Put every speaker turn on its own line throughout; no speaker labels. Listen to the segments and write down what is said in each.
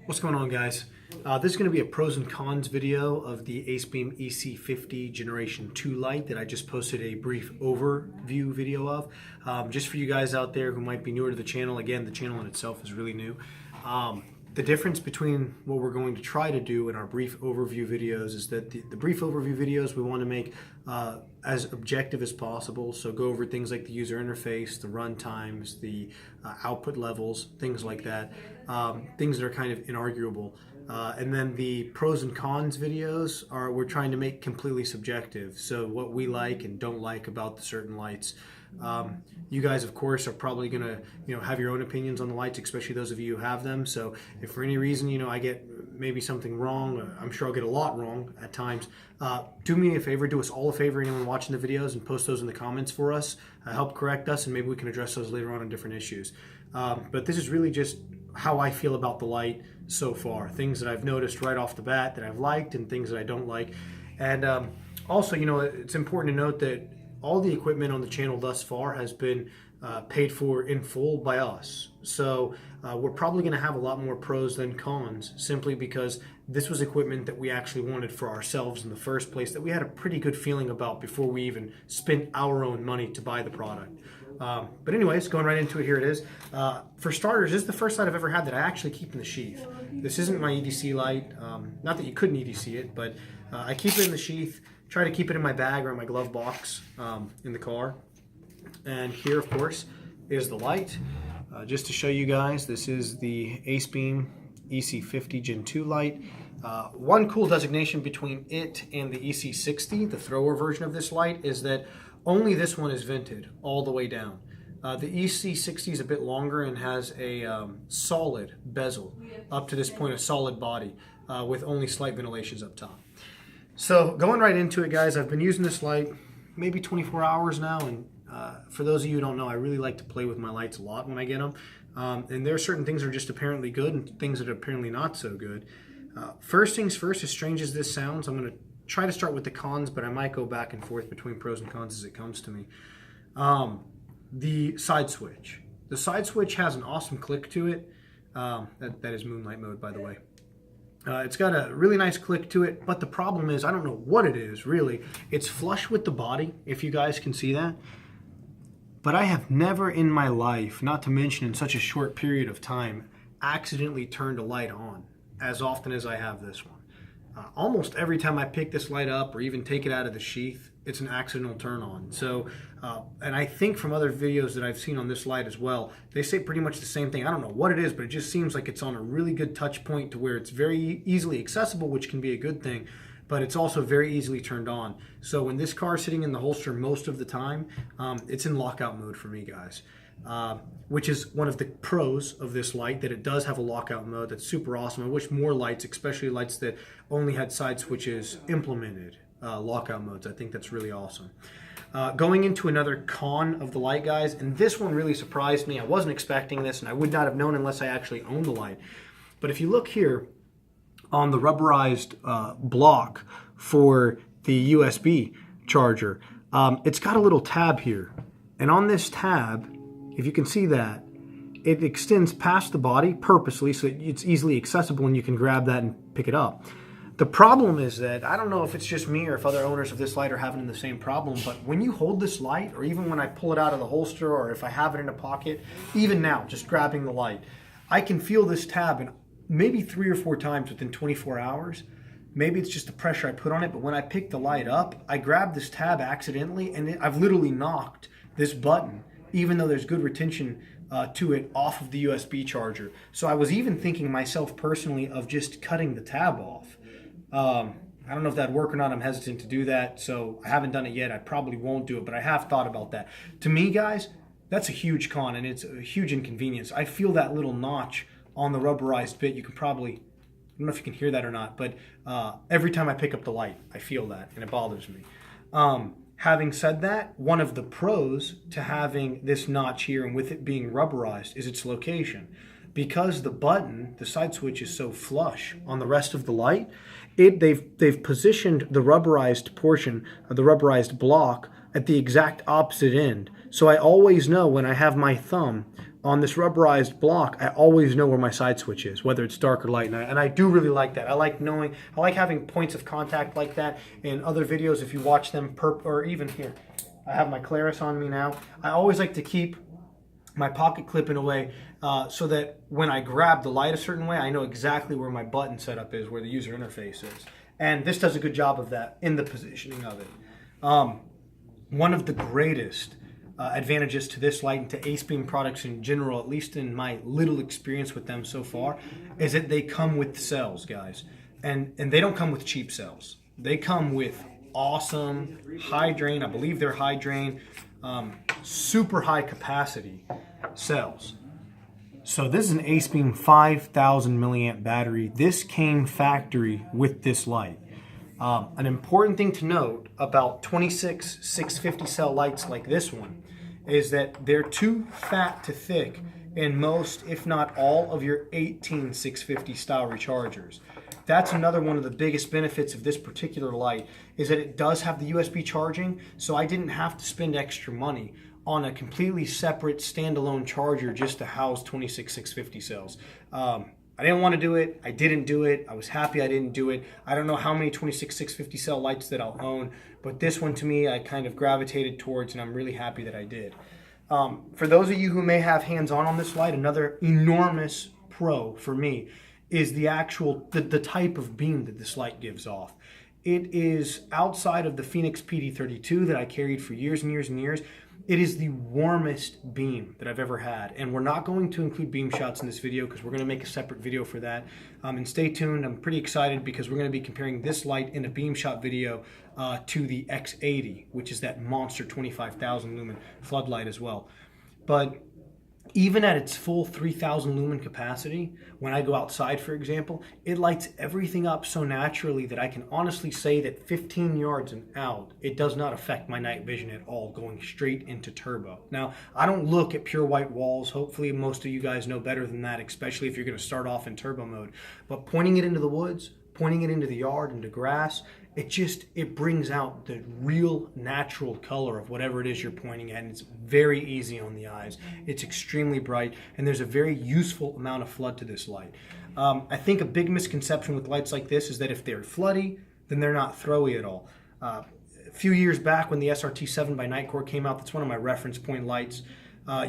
What's going on, guys? This is going to be a pros and cons video of the Acebeam EC50 Generation 2 light that I just posted a brief overview video of. Just for you guys out there who might be newer to the channel, again, the channel in itself is really new. The difference between what we're going to try to do in our brief overview videos is that the brief overview videos we want to make as objective as possible. So go over things like the user interface, the run times, the output levels, things like that. Things that are kind of inarguable. And then the pros and cons videos we're trying to make completely subjective. So what we like and don't like about the certain lights. You guys, of course, are probably going to, have your own opinions on the lights, especially those of you who have them. So if for any reason, I get maybe something wrong, I'm sure I'll get a lot wrong at times. Do me a favor, do us all a favor, anyone watching the videos, and post those in the comments for us. Help correct us, and maybe we can address those later on different issues. But this is really just how I feel about the light so far. Things that I've noticed right off the bat that I've liked, and things that I don't like. And also, it's important to note that all the equipment on the channel thus far has been paid for in full by us. So we're probably going to have a lot more pros than cons, simply because this was equipment that we actually wanted for ourselves in the first place, that we had a pretty good feeling about before we even spent our own money to buy the product. But anyways, going right into it, here it is. For starters, this is the first light I've ever had that I actually keep in the sheath. This isn't my EDC light. Not that you couldn't EDC it, but I keep it in the sheath. Try to keep it in my bag or in my glove box in the car. And here, of course, is the light. Just to show you guys, this is the Acebeam EC50 Gen 2 light. One cool designation between it and the EC60, the thrower version of this light, is that only this one is vented all the way down. The EC60 is a bit longer and has a solid bezel, up to this point a solid body, with only slight ventilations up top. So going right into it, guys, I've been using this light maybe 24 hours now, and for those of you who don't know, I really like to play with my lights a lot when I get them. And there are certain things that are just apparently good and things that are apparently not so good. First things first, as strange as this sounds, I'm going to try to start with the cons, but I might go back and forth between pros and cons as it comes to me. The side switch. The side switch has an awesome click to it. That is Moonlight Mode, by the way. It's got a really nice click to it, but the problem is, I don't know what it is, really. It's flush with the body, if you guys can see that. But I have never in my life, not to mention in such a short period of time, accidentally turned a light on as often as I have this one. Almost every time I pick this light up or even take it out of the sheath, it's an accidental turn on. So, and I think from other videos that I've seen on this light as well, they say pretty much the same thing. I don't know what it is, but it just seems like it's on a really good touch point to where it's very easily accessible, which can be a good thing, but it's also very easily turned on. So when this car is sitting in the holster most of the time, it's in lockout mode for me, guys. Which is one of the pros of this light, that it does have a lockout mode. That's super awesome. I wish more lights, especially lights that only had side switches, implemented lockout modes. I think that's really awesome. Going into another con of the light, guys, and this one really surprised me. I wasn't expecting this, and I would not have known unless I actually owned the light. But if you look here on the rubberized block for the USB charger, it's got a little tab here. And on this tab, if you can see that, it extends past the body purposely so it's easily accessible and you can grab that and pick it up. The problem is that, I don't know if it's just me or if other owners of this light are having the same problem, but when you hold this light, or even when I pull it out of the holster, or if I have it in a pocket, even now, just grabbing the light, I can feel this tab and maybe 3 or 4 times within 24 hours. Maybe it's just the pressure I put on it, but when I pick the light up, I grab this tab accidentally, and I've literally knocked this button, even though there's good retention to it, off of the USB charger. So I was even thinking myself personally of just cutting the tab off. I don't know if that'd work or not. I'm hesitant to do that, so I haven't done it yet. I probably won't do it, but I have thought about that. To me, guys, that's a huge con, and it's a huge inconvenience. I feel that little notch on the rubberized bit. You can probably, I don't know if you can hear that or not, but every time I pick up the light, I feel that, and it bothers me. Having said that, one of the pros to having this notch here and with it being rubberized is its location. Because the button, the side switch, is so flush on the rest of the light, they've positioned the rubberized portion of the rubberized block at the exact opposite end. So I always know when I have my thumb on this rubberized block, I always know where my side switch is, whether it's dark or light. And I do really like that. I like having points of contact like that. In other videos, if you watch them, or even here, I have my Claris on me now. I always like to keep my pocket clip in a way so that when I grab the light a certain way, I know exactly where my button setup is, where the user interface is. And this does a good job of that in the positioning of it. One of the greatest advantages to this light and to Acebeam products in general, at least in my little experience with them so far, is that they come with cells, guys. And they don't come with cheap cells. They come with awesome high drain, I believe they're high drain, super high capacity cells. So this is an Acebeam 5000 milliamp battery. This came factory with this light. An important thing to note about 26-650 cell lights like this one is that they're too fat to thick in most, if not all, of your 18-650 style rechargers. That's another one of the biggest benefits of this particular light, is that it does have the USB charging, so I didn't have to spend extra money on a completely separate standalone charger just to house 26-650 cells. I didn't want to do it. I didn't do it. I was happy I didn't do it. I don't know how many 26-650 cell lights that I'll own, but this one to me I kind of gravitated towards, and I'm really happy that I did. For those of you who may have hands-on on this light, another enormous pro for me is the actual, the type of beam that this light gives off. It is outside of the Phoenix PD32 that I carried for years and years and years. It is the warmest beam that I've ever had, and we're not going to include beam shots in this video because we're going to make a separate video for that. And stay tuned. I'm pretty excited because we're going to be comparing this light in a beam shot video to the X80, which is that monster 25,000 lumen floodlight as well. But even at its full 3,000 lumen capacity, when I go outside, for example, it lights everything up so naturally that I can honestly say that 15 yards and out, it does not affect my night vision at all, going straight into turbo. Now, I don't look at pure white walls. Hopefully, most of you guys know better than that, especially if you're going to start off in turbo mode. But pointing it into the woods, pointing it into the yard, into grass, it brings out the real natural color of whatever it is you're pointing at, and it's very easy on the eyes. It's extremely bright, and there's a very useful amount of flood to this light. I think a big misconception with lights like this is that if they're floody, then they're not throwy at all. A few years back when the SRT7 by Nitecore came out, that's one of my reference point lights,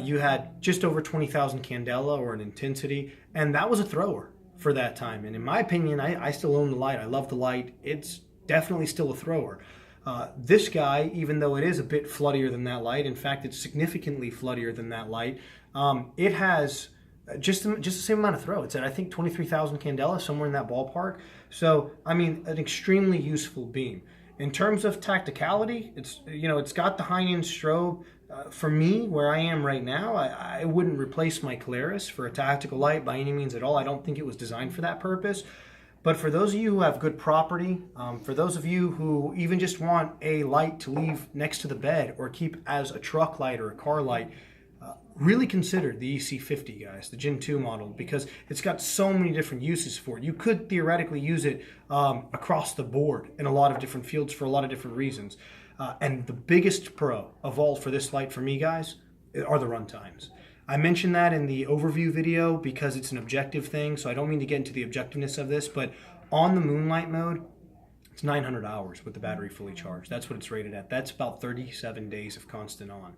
you had just over 20,000 candela or an intensity, and that was a thrower for that time. And in my opinion, I still own the light. I love the light. It's definitely still a thrower. This guy, even though it is a bit floodier than that light, in fact, it's significantly floodier than that light, it has just the same amount of throw. It's at, I think, 23,000 candela, somewhere in that ballpark. So, I mean, an extremely useful beam. In terms of tacticality, it's got the high-end strobe. For me, where I am right now, I wouldn't replace my Claris for a tactical light by any means at all. I don't think it was designed for that purpose. But for those of you who have good property, for those of you who even just want a light to leave next to the bed or keep as a truck light or a car light, really consider the EC50, guys, the Gen 2 model, because it's got so many different uses for it. You could theoretically use it across the board in a lot of different fields for a lot of different reasons. And the biggest pro of all for this light for me, guys, are the run times. I mentioned that in the overview video because it's an objective thing, so I don't mean to get into the objectiveness of this, but on the Moonlight mode, it's 900 hours with the battery fully charged. That's what it's rated at. That's about 37 days of constant on.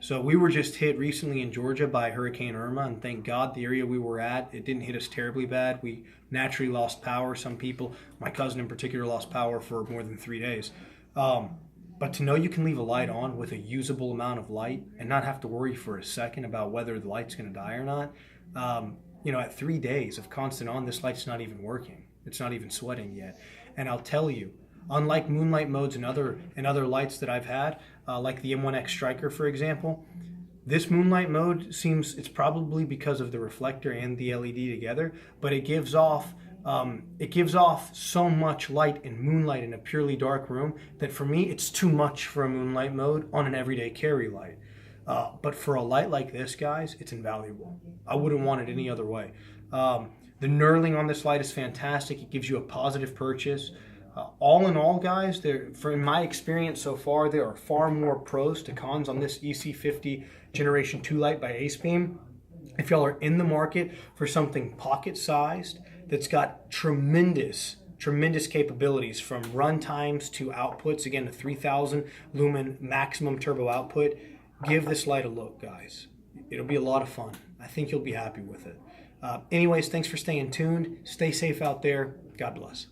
So we were just hit recently in Georgia by Hurricane Irma, and thank God the area we were at, it didn't hit us terribly bad. We naturally lost power. Some people, my cousin in particular, lost power for more than 3 days. But to know you can leave a light on with a usable amount of light and not have to worry for a second about whether the light's going to die or not, at 3 days of constant on, this light's not even working. It's not even sweating yet. And I'll tell you, unlike Moonlight Modes and other lights that I've had, like the M1X Striker, for example, this Moonlight Mode it's probably because of the reflector and the LED together, but it gives off so much light and moonlight in a purely dark room that for me it's too much for a Moonlight Mode on an everyday carry light. But for a light like this, guys, it's invaluable. I wouldn't want it any other way. The knurling on this light is fantastic. It gives you a positive purchase. All in all, guys, in my experience so far, there are far more pros to cons on this EC50 Generation 2 light by Acebeam If y'all are in the market for something pocket-sized that's got tremendous capabilities, from run times to outputs, again, a 3000 lumen maximum turbo output, give this light a look, guys. It'll be a lot of fun. I think you'll be happy with it. Anyways, thanks for staying tuned. Stay safe out there. God bless.